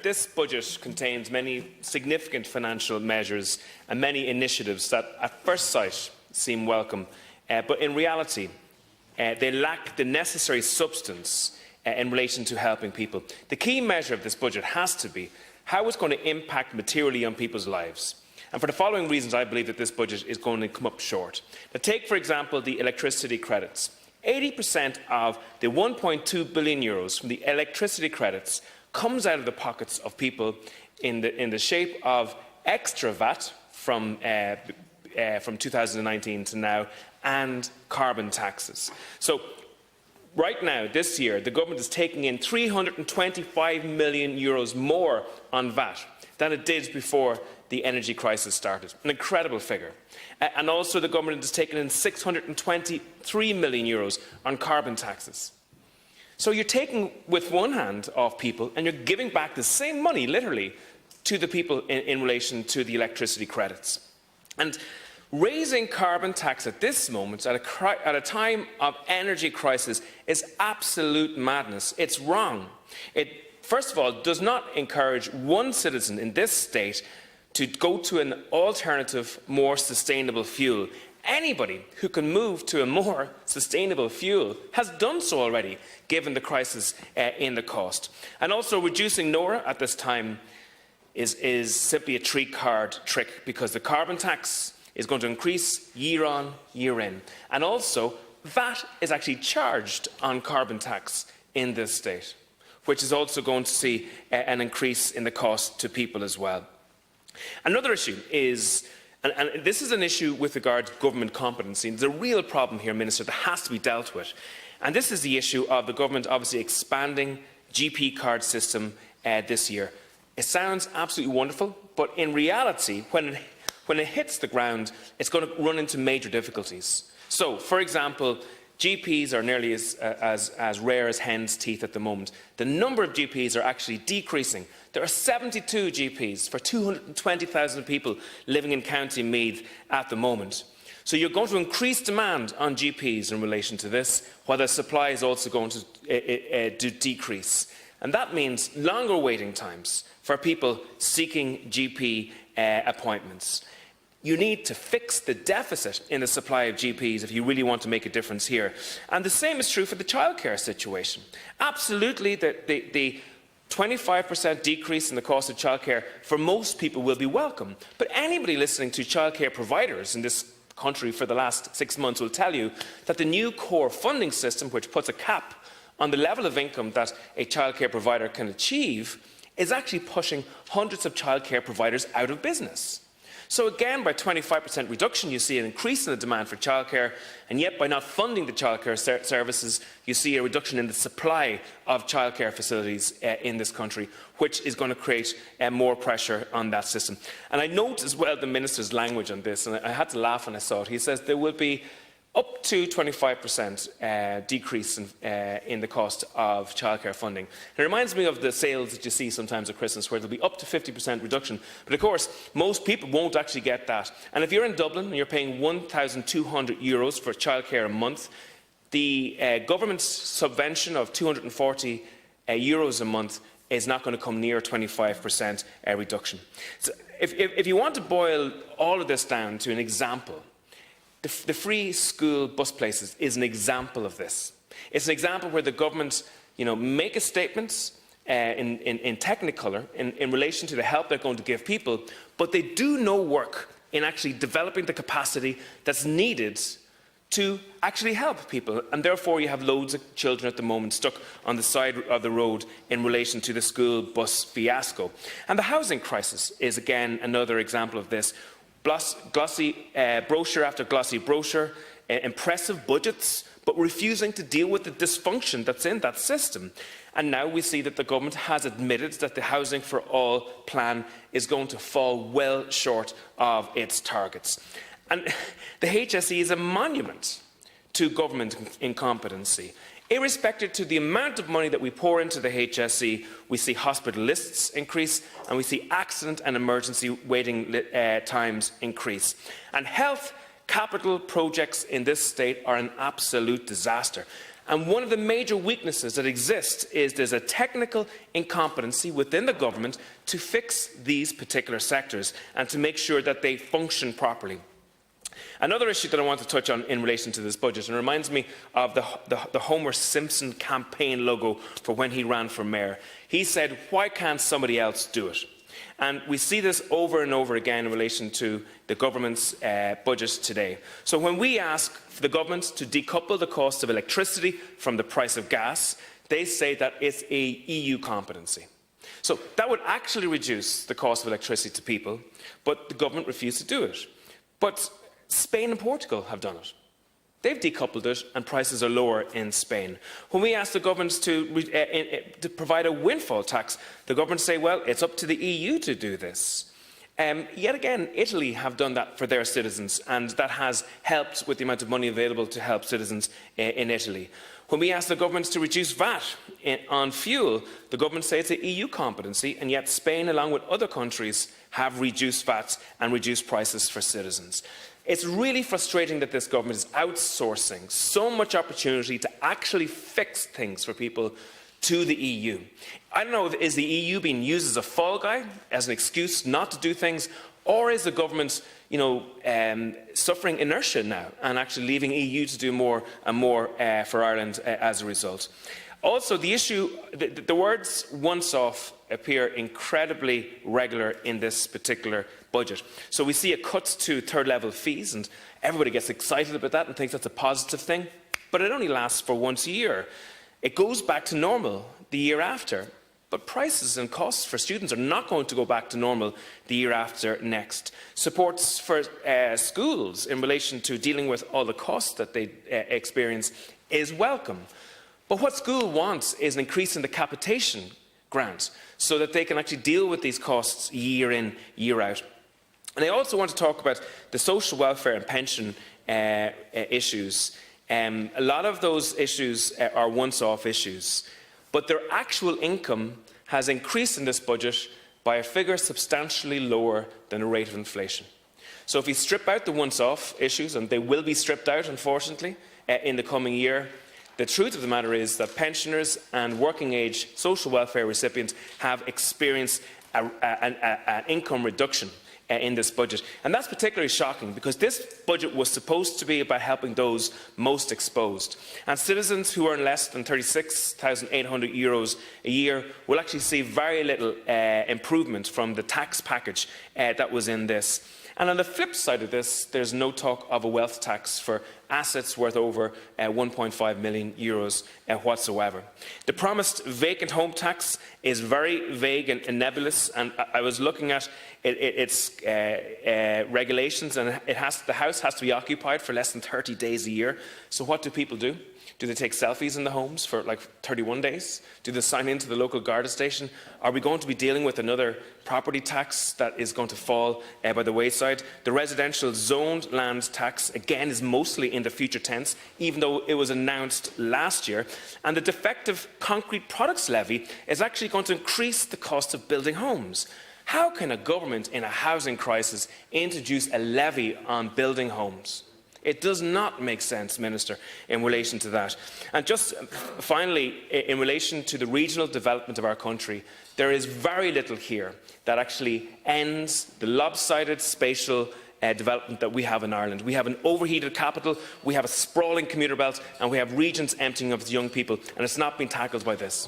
this budget contains many significant financial measures and many initiatives that, at first sight, seem welcome, but in reality, they lack the necessary substance in relation to helping people. The key measure of this budget has to be how it's going to impact materially on people's lives. And for the following reasons, I believe that this budget is going to come up short. Now, take, for example, the electricity credits. 80% of the €1.2 billion from the electricity credits comes out of the pockets of people in the shape of extra VAT from 2019 to now, and carbon taxes. So, right now, this year, the government is taking in €325 million more on VAT than it did before the energy crisis started. An incredible figure. And also, the government is taking in €623 million on carbon taxes. So you're taking with one hand off people and you're giving back the same money, literally, to the people in relation to the electricity credits. And raising carbon tax at this moment, at a time of energy crisis, is absolute madness. It's wrong. It, first of all, does not encourage one citizen in this state to go to an alternative, more sustainable fuel. Anybody who can move to a more sustainable fuel has done so already, given the crisis in the cost. And also, reducing NORA at this time is simply a three-card trick, because the carbon tax is going to increase year on, year in. And also, VAT is actually charged on carbon tax in this state, which is also going to see an increase in the cost to people as well. Another issue is, and this is an issue with regard to government competency, and there's a real problem here, Minister, that has to be dealt with. And this is the issue of the government obviously expanding GP card system this year. It sounds absolutely wonderful, but in reality, when it hits the ground, it's going to run into major difficulties. So, for example, GPs are nearly as rare as hen's teeth at the moment. The number of GPs are actually decreasing. There are 72 GPs for 220,000 people living in County Meath at the moment. So you're going to increase demand on GPs in relation to this, while the supply is also going to decrease. And that means longer waiting times for people seeking GP appointments. You need to fix the deficit in the supply of GPs if you really want to make a difference here. And the same is true for the childcare situation. Absolutely, the 25% decrease in the cost of childcare for most people will be welcome. But anybody listening to childcare providers in this country for the last 6 months will tell you that the new core funding system, which puts a cap on the level of income that a childcare provider can achieve, is actually pushing hundreds of childcare providers out of business. So again, by 25% reduction, you see an increase in the demand for childcare, and yet by not funding the childcare services, you see a reduction in the supply of childcare facilities in this country, which is going to create more pressure on that system. And I note as well the Minister's language on this, and I had to laugh when I saw it. He says there will be up to 25% decrease in the cost of childcare funding. It reminds me of the sales that you see sometimes at Christmas, where there will be up to 50% reduction. But of course, most people won't actually get that. And if you're in Dublin and you're paying €1,200 for childcare a month, the government's subvention of €240 a month is not going to come near 25% reduction. So if you want to boil all of this down to an example, the free school bus places is an example of this. It's an example where the government, make a statement in technicolor in relation to the help they're going to give people, but they do no work in actually developing the capacity that's needed to actually help people. And therefore, you have loads of children at the moment stuck on the side of the road in relation to the school bus fiasco. And the housing crisis is, again, another example of this. Glossy brochure after glossy brochure, impressive budgets, but refusing to deal with the dysfunction that's in that system. And now we see that the government has admitted that the Housing for All plan is going to fall well short of its targets. And the HSE is a monument to government incompetency. Irrespective to the amount of money that we pour into the HSE, we see hospital lists increase and we see accident and emergency waiting times increase. And health capital projects in this state are an absolute disaster. And one of the major weaknesses that exists is there's a technical incompetency within the government to fix these particular sectors and to make sure that they function properly. Another issue that I want to touch on in relation to this budget, and reminds me of the Homer Simpson campaign logo for when he ran for mayor. He said, "Why can't somebody else do it?" And we see this over and over again in relation to the government's budget today. So when we ask for the government to decouple the cost of electricity from the price of gas, they say that it's a EU competency. So that would actually reduce the cost of electricity to people, but the government refused to do it. But Spain and Portugal have done it. They've decoupled it, and prices are lower in Spain. When we ask the governments to provide a windfall tax, the governments say, well, it's up to the EU to do this. Yet again, Italy have done that for their citizens, and that has helped with the amount of money available to help citizens in Italy. When we ask the governments to reduce VAT on fuel, the governments say it's an EU competency, and yet Spain, along with other countries, have reduced VAT and reduced prices for citizens. It's really frustrating that this government is outsourcing so much opportunity to actually fix things for people to the EU. I don't know, is the EU being used as a fall guy, as an excuse not to do things, or is the government, suffering inertia now and actually leaving EU to do more and more for Ireland as a result? Also, the issue, the words "once off" appear incredibly regular in this particular budget. So we see a cut to third-level fees, and everybody gets excited about that and thinks that's a positive thing, but it only lasts for once a year. It goes back to normal the year after, but prices and costs for students are not going to go back to normal the year after next. Supports for schools in relation to dealing with all the costs that they experience is welcome. But what school wants is an increase in the capitation grant so that they can actually deal with these costs year in, year out. And I also want to talk about the social welfare and pension issues. A lot of those issues are once-off issues, but their actual income has increased in this budget by a figure substantially lower than the rate of inflation. So if we strip out the once-off issues, and they will be stripped out, unfortunately, in the coming year, the truth of the matter is that pensioners and working-age social welfare recipients have experienced an income reduction in this budget. And that's particularly shocking because this budget was supposed to be about helping those most exposed. And citizens who earn less than €36,800 a year will actually see very little improvement from the tax package that was in this. And on the flip side of this, there's no talk of a wealth tax for assets worth over €1.5 million whatsoever. The promised vacant home tax is very vague and nebulous, and I was looking at its regulations, and the house has to be occupied for less than 30 days a year. So what do people do? Do they take selfies in the homes for like 31 days? Do they sign into the local Garda station? Are we going to be dealing with another property tax that is going to fall by the wayside? The residential zoned land tax, again, is mostly in the future tense, even though it was announced last year. And the defective concrete products levy is actually going to increase the cost of building homes. How can a government in a housing crisis introduce a levy on building homes? It does not make sense, Minister, in relation to that. And just finally, in relation to the regional development of our country, there is very little here that actually ends the lopsided spatial development that we have in Ireland. We have an overheated capital, we have a sprawling commuter belt, and we have regions emptying of its young people, and it's not been tackled by this.